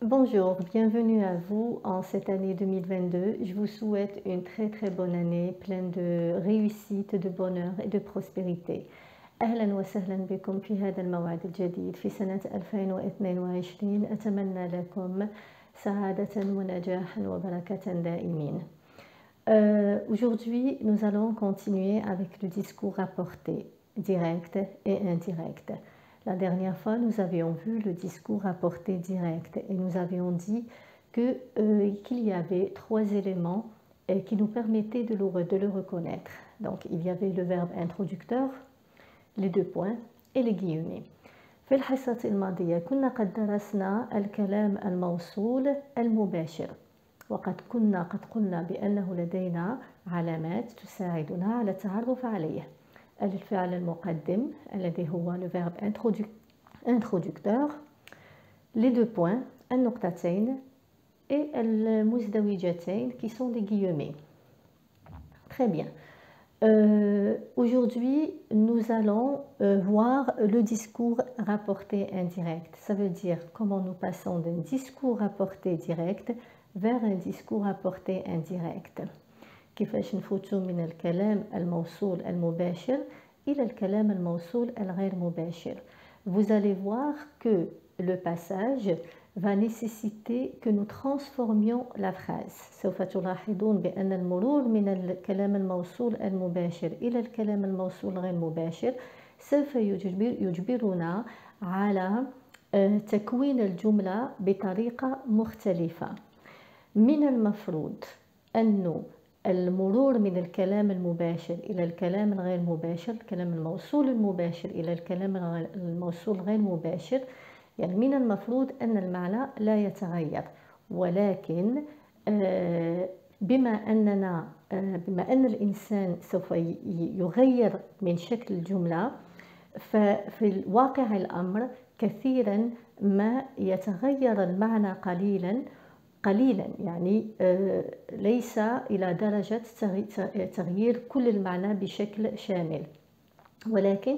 Bonjour, bienvenue à vous en cette année 2022. Je vous souhaite une très bonne année pleine de réussite, de bonheur et de prospérité. أهلا وسهلا بكم في هذا الموعد الجديد في سنة 2022. أتمنى لكم سعادة ونجاحا وبركة دائمين. Aujourd'hui, nous allons continuer avec le discours rapporté, direct et indirect. La dernière fois, nous avions vu le discours rapporté direct et nous avions dit qu'il y avait trois éléments qui nous permettaient de le reconnaître. Donc, il y avait le verbe introducteur, les deux points et les guillemets. في الحصة الماضية كنا قد درسنا الكلام الموصول المباشر، وقد قلنا بأنه لدينا علامات تساعدنا على التعرف عليه. الفعل المقدم الذي هو le verbe introducteur, les deux points, النقطتين et المزدوجتين qui sont des guillemets. Très bien. Aujourd'hui, nous allons voir le discours rapporté indirect. Ça veut dire comment nous passons d'un discours rapporté direct vers un discours rapporté indirect. كيفاش نفوتوا من الكلام الموصول المباشر إلى الكلام الموصول الغير مباشر. Vous allez voir que le passage va nécessiter que nous transformions la phrase. سوف تلاحظون بأن المرور من الكلام الموصول المباشر إلى الكلام الموصول غير مباشر سوف يجبرنا على تكوين الجملة بطريقة مختلفة. من المفروض أنه المرور من الكلام المباشر إلى الكلام الغير مباشر، الكلام الموصول المباشر إلى الكلام الموصول غير مباشر، يعني من المفروض أن المعنى لا يتغير، ولكن بما أن الإنسان سوف يغير من شكل الجملة، ففي الواقع الأمر كثيرا ما يتغير المعنى قليلا، يعني ليس إلى درجة تغيير كل المعنى بشكل شامل، ولكن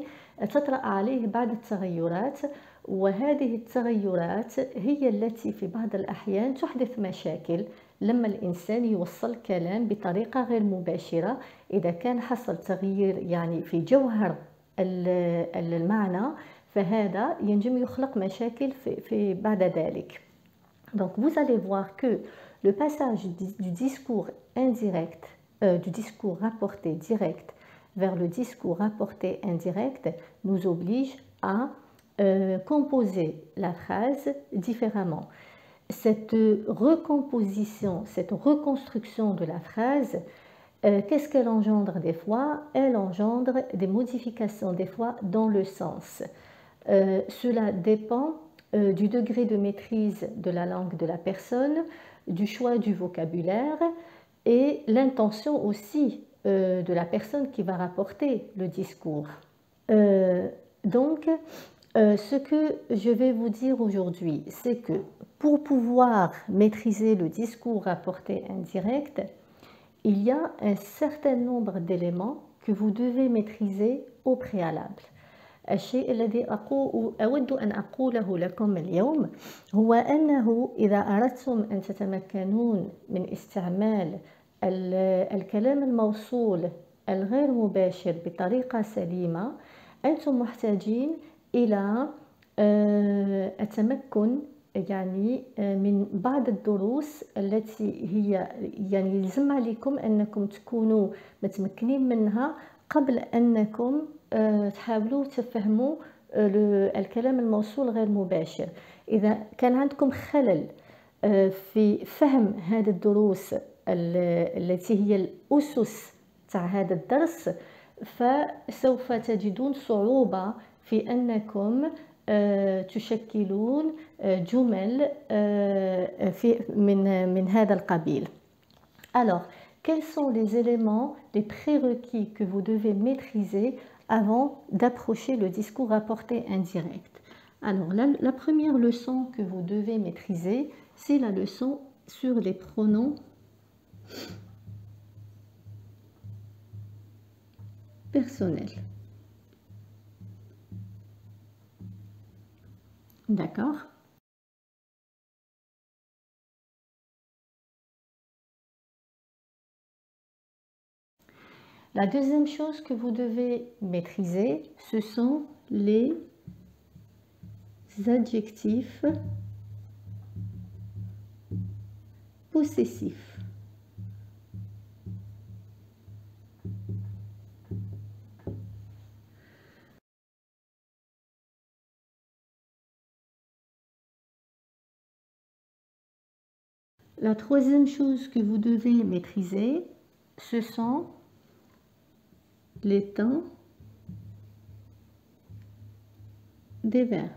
تطرأ عليه بعض التغيرات، وهذه التغيرات هي التي في بعض الأحيان تحدث مشاكل لما الإنسان يوصل كلام بطريقة غير مباشرة. إذا كان حصل تغيير يعني في جوهر المعنى، فهذا ينجم يخلق مشاكل في بعد ذلك. Donc vous allez voir que le passage du discours indirect, du discours rapporté direct vers le discours rapporté indirect nous oblige à composer la phrase différemment. Cette recomposition, cette reconstruction de la phrase, qu'est-ce qu'elle engendre des fois? Elle engendre des modifications des fois dans le sens. Cela dépend du degré de maîtrise de la langue de la personne, du choix du vocabulaire et l'intention aussi de la personne qui va rapporter le discours. Donc, ce que je vais vous dire aujourd'hui, c'est que pour pouvoir maîtriser le discours rapporté indirect, il y a un certain nombre d'éléments que vous devez maîtriser au préalable. الشيء الذي أود أن أقوله لكم اليوم هو أنه إذا أردتم أن تتمكنون من استعمال الكلام الموصول الغير مباشر بطريقة سليمة، أنتم محتاجين إلى التمكن يعني من بعض الدروس التي هي يعني يلزم عليكم أنكم تكونوا متمكنين منها قبل أنكم تحاولوا تفهموا الكلام الموصول غير مباشر. إذا كان عندكم خلل في فهم هذه الدروس التي هي الأسس تاع هذا الدرس، فسوف تجدون صعوبة في أنكم تشكلون جمل من هذا القبيل. Alors, quels sont les éléments, les prérequis que vous devez maîtriser avant d'approcher le discours rapporté indirect? Alors, la première leçon que vous devez maîtriser, c'est la leçon sur les pronoms personnels. D'accord? La deuxième chose que vous devez maîtriser, ce sont les adjectifs possessifs. La troisième chose que vous devez maîtriser, ce sont les temps des verbes.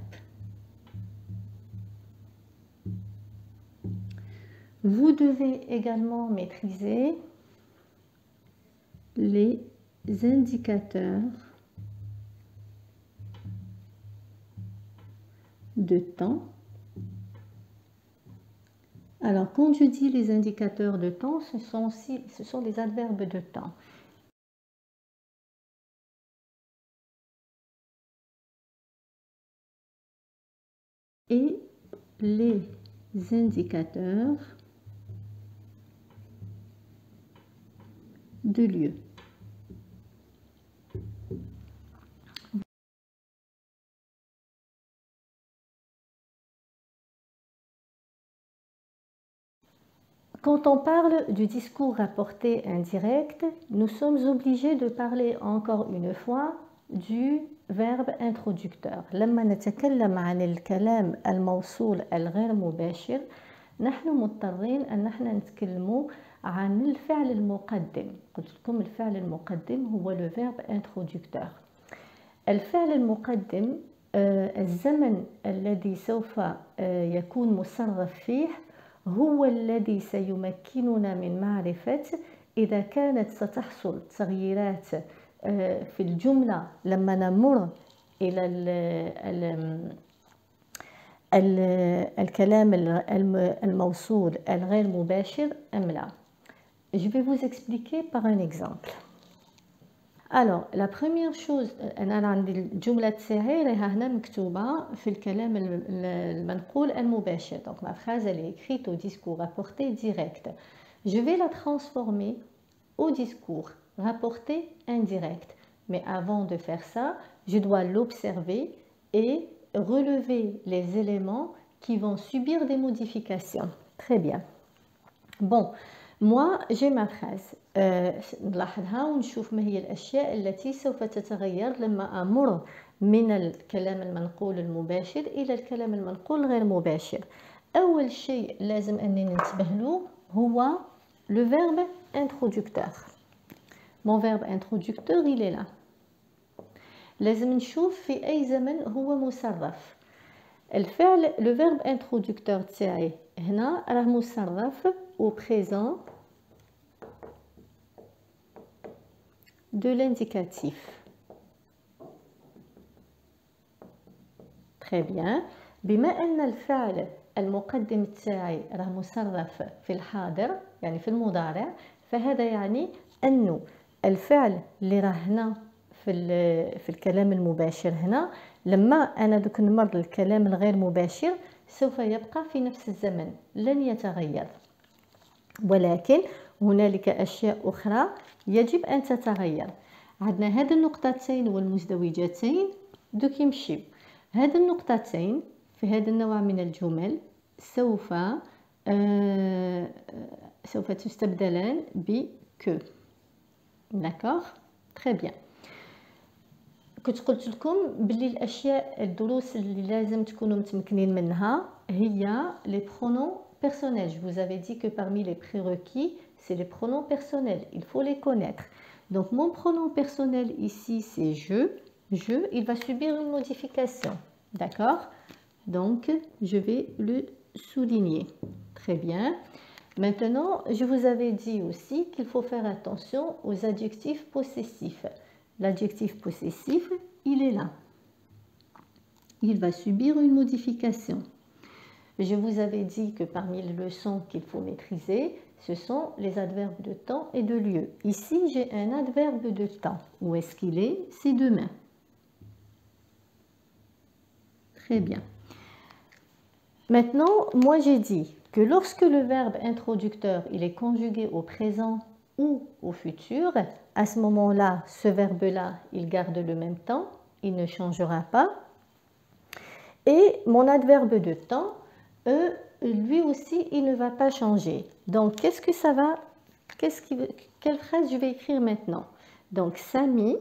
Vous devez également maîtriser les indicateurs de temps. Alors, quand je dis les indicateurs de temps, ce sont les adverbes de temps. Et les indicateurs de lieu. Quand on parle du discours rapporté indirect, nous sommes obligés de parler encore une fois du verbe introducteur. لما نتكلم عن الكلام الموصول الغير مباشر نحن مضطرين أن نحن نتكلموا عن الفعل المقدم. قلت لكم الفعل المقدم هو le verbe introducteur. الفعل المقدم الزمن الذي سوف يكون مصرف فيه هو الذي سيمكننا من معرفة إذا كانت ستحصل تغييرات في الجملة لما نمر إلى الكلام الموصول الغير مباشر أم لا. Je vais vous expliquer par un exemple. Alors, la première chose, أنا عندي الجملة تاعي راها هنا مكتوبة في الكلام المنقول المباشر. Donc, ma phrase, elle est écrite au discours rapporté direct. Je vais la transformer au discours rapporté indirect. Mais avant de faire ça, je dois l'observer et relever les éléments qui vont subir des modifications. Très bien. Bon, moi, j'ai ma phrase. نلاحظها ونشوف ما هي الأشياء التي سوف تتغير لما أمر من الكلام المنقول المباشر إلى الكلام المنقول غير مباشر. أول شيء لازم أني ننتبه له هو le verbe introducteur. Mon verbe introducteur il est là. لازم نشوف في أي زمن هو مصرف. الفعل le verbe introducteur تاعي هنا راه مصرف au présent de l'indicatif. Très bien. بما أن الفعل المقدم تاعي راه مصرف في الحاضر يعني في المضارع فهذا يعني أنه الفعل اللي راه هنا في الكلام المباشر هنا لما أنا دوك نمر للكلام الغير مباشر سوف يبقى في نفس الزمن لن يتغير. ولكن هنالك أشياء أخرى يجب أن تتغير. عندنا هذه النقطتين والمزدوجتين دوك يمشيو. هذه النقطتين في هذا النوع من الجمل سوف تستبدلان ب que. D'accord? Très bien. كنت قلت لكم بلي الأشياء الدروس اللي لازم تكونوا متمكنين منها هي les pronoms personnels. Je vous avais dit que parmi les prérequis, c'est les pronoms personnels. Il faut les connaître. Donc mon pronom personnel ici, c'est je. Je, il va subir une modification. D'accord? Donc, je vais le souligner. Très bien. Maintenant, je vous avais dit aussi qu'il faut faire attention aux adjectifs possessifs. L'adjectif possessif, il est là. Il va subir une modification. Je vous avais dit que parmi les leçons qu'il faut maîtriser, ce sont les adverbes de temps et de lieu. Ici, j'ai un adverbe de temps. Où est-ce qu'il est? C'est demain. Très bien. Maintenant, moi j'ai dit que lorsque le verbe introducteur il est conjugué au présent ou au futur, à ce moment-là, ce verbe-là, il garde le même temps, il ne changera pas. Et mon adverbe de temps, lui aussi, il ne va pas changer. Donc, qu'est-ce que ça va, quelle phrase je vais écrire maintenant? Donc, Samy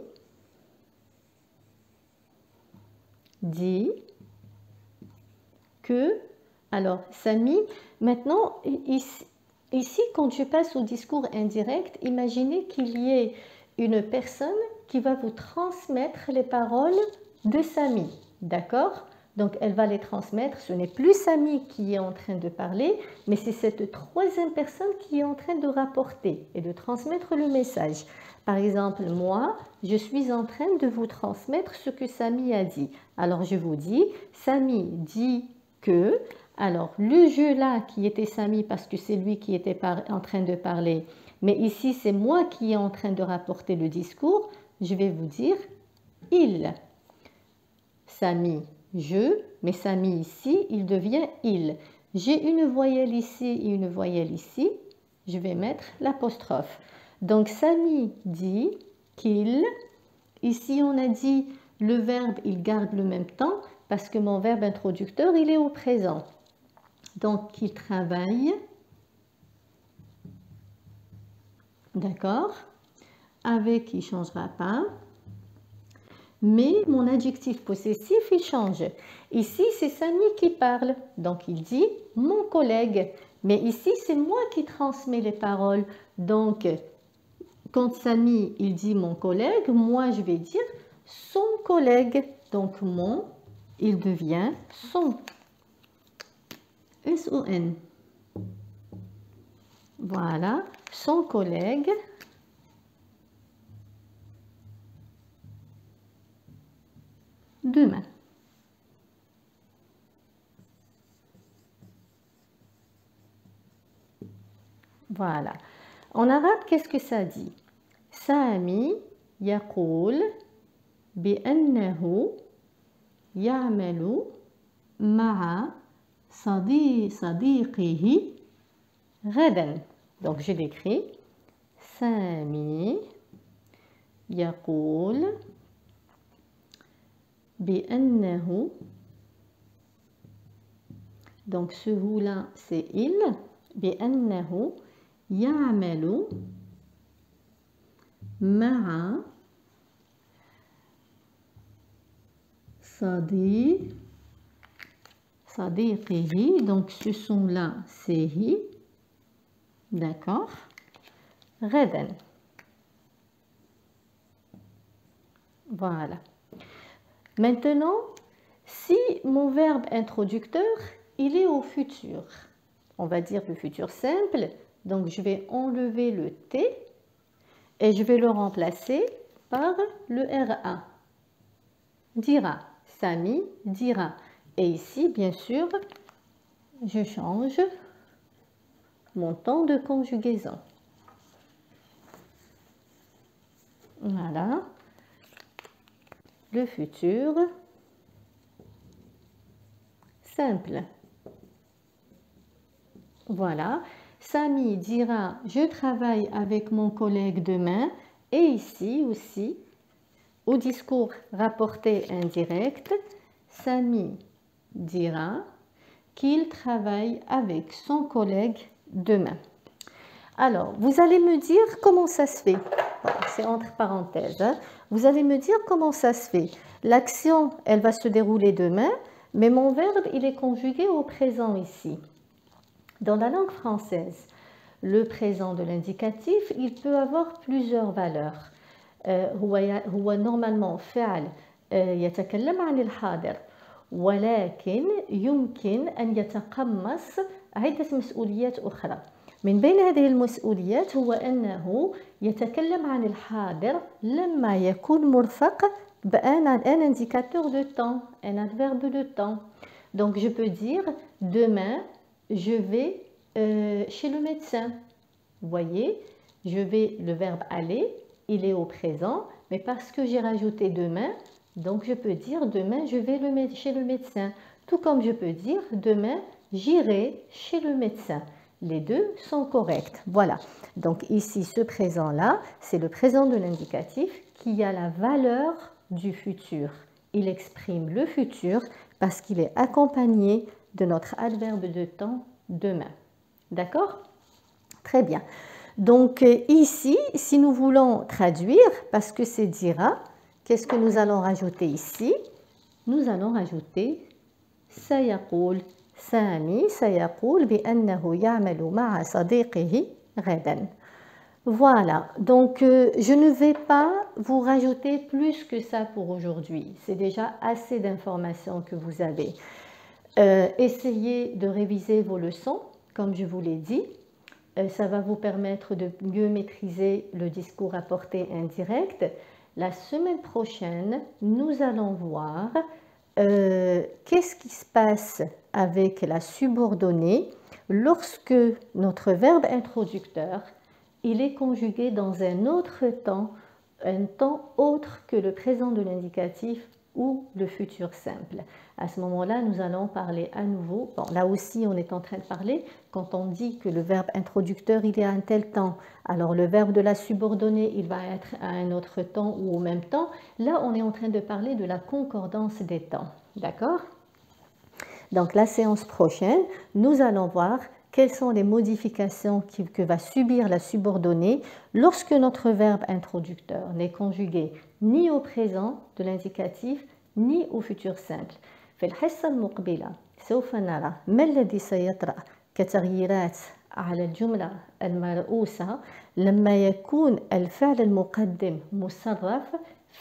dit que, alors, Samy, maintenant, ici, quand je passe au discours indirect, imaginez qu'il y ait une personne qui va vous transmettre les paroles de Samy, d'accord? Donc, elle va les transmettre. Ce n'est plus Samy qui est en train de parler, mais c'est cette troisième personne qui est en train de rapporter et de transmettre le message. Par exemple, moi, je suis en train de vous transmettre ce que Samy a dit. Alors, je vous dis, Samy dit que, alors le jeu là qui était Samy parce que c'est lui qui était en train de parler, mais ici c'est moi qui est en train de rapporter le discours, je vais vous dire il. Samy, je, mais Samy ici, il devient il. J'ai une voyelle ici et une voyelle ici, je vais mettre l'apostrophe. Donc Samy dit qu'il, ici on a dit le verbe il garde le même temps, parce que mon verbe introducteur, il est au présent. Donc, il travaille, d'accord, avec, il ne changera pas, mais mon adjectif possessif, il change. Ici, c'est Samy qui parle, donc il dit « mon collègue », mais ici, c'est moi qui transmets les paroles. Donc, quand Samy, il dit « mon collègue », moi, je vais dire « son collègue ». Donc, mon, il devient son. S-O-N. Voilà, son collègue. Demain. Voilà. En arabe, qu'est-ce que ça dit? Sami يقول بأنه يعمل مع صديقه غدا. Donc je l'écris. Sami يقول بأنه. Donc ce vous là c'est il. بأنه يعمل مع صديقه. Donc ce son là c'est hi. D'accord. غدا. Voilà. Maintenant, si mon verbe introducteur, il est au futur, on va dire le futur simple, donc je vais enlever le T et je vais le remplacer par le RA. Dira. Sami dira. Et ici, bien sûr, je change mon temps de conjugaison. Voilà. Le futur simple. Voilà. Sami dira « Je travaille avec mon collègue demain » et ici aussi, au discours rapporté indirect, Sami dira qu'il travaille avec son collègue demain. Alors, vous allez me dire comment ça se fait. C'est entre parenthèses. Hein. Vous allez me dire comment ça se fait. L'action, elle va se dérouler demain, mais mon verbe, il est conjugué au présent ici. Dans la langue française, le présent de l'indicatif, il peut avoir plusieurs valeurs. هو normalement فعل يتكلم عن الحاضر ولكن يمكن أن يتقمص عدة مسؤوليات أخرى. من بين هذه المسؤوليات هو أنه يتكلم عن الحاضر لما يكون مرفق بأن un indicateur de temps, un adverbe de temps. Donc je peux dire demain je vais chez le médecin. Vous voyez, je vais, le verbe aller, il est au présent, mais parce que j'ai rajouté demain, donc je peux dire demain je vais chez le médecin. Tout comme je peux dire demain j'irai chez le médecin. Les deux sont corrects. Voilà. Donc ici, ce présent-là, c'est le présent de l'indicatif qui a la valeur du futur. Il exprime le futur parce qu'il est accompagné de notre adverbe de temps demain. D'accord? Très bien. Donc ici, si nous voulons traduire, parce que c'est dira, qu'est-ce que nous allons rajouter ici? Nous allons rajouter سيقول سامي سيقول بأنه يعمل مع صديقه غدا. Voilà, donc je ne vais pas vous rajouter plus que ça pour aujourd'hui. C'est déjà assez d'informations que vous avez. Essayez de réviser vos leçons, comme je vous l'ai dit. Ça va vous permettre de mieux maîtriser le discours rapporté indirect. La semaine prochaine, nous allons voir qu'est-ce qui se passe avec la subordonnée lorsque notre verbe introducteur il est conjugué dans un autre temps, un temps autre que le présent de l'indicatif ou le futur simple. À ce moment-là, nous allons parler à nouveau. Bon, là aussi, on est en train de parler. Quand on dit que le verbe introducteur, il est à un tel temps, alors le verbe de la subordonnée, il va être à un autre temps ou au même temps. Là, on est en train de parler de la concordance des temps. D'accord? Donc, la séance prochaine, nous allons voir quelles sont les modifications que va subir la subordonnée lorsque notre verbe introducteur n'est conjugué ni au présent de l'indicatif ni au futur simple. في الحصة المقبلة سوف نرى ما الذي سيطرأ كتغييرات على الجملة المرؤوسة لما يكون الفعل المقدم مصرف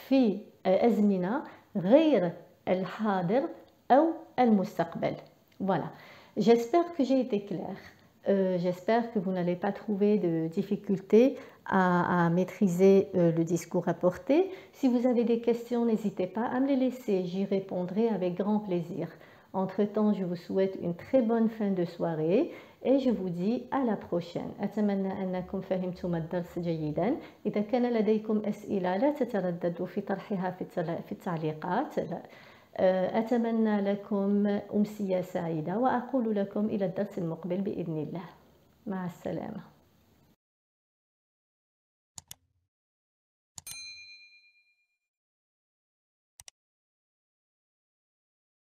في أزمنة غير الحاضر أو المستقبل. Voilà. J'espère que j'ai été claire. J'espère que vous n'allez pas trouver de difficultés à maîtriser le discours rapporté. Si vous avez des questions, n'hésitez pas à me les laisser. J'y répondrai avec grand plaisir. Entre-temps, je vous souhaite une très bonne fin de soirée et je vous dis à la prochaine. أتمنى أنكم فهمتم الدرس جيدا. إذا كان لديكم أسئلة لا تترددوا في طرحها في التعليقات. أتمنى لكم أمسية سعيدة وأقول لكم إلى الدرس المقبل بإذن الله. مع السلامة.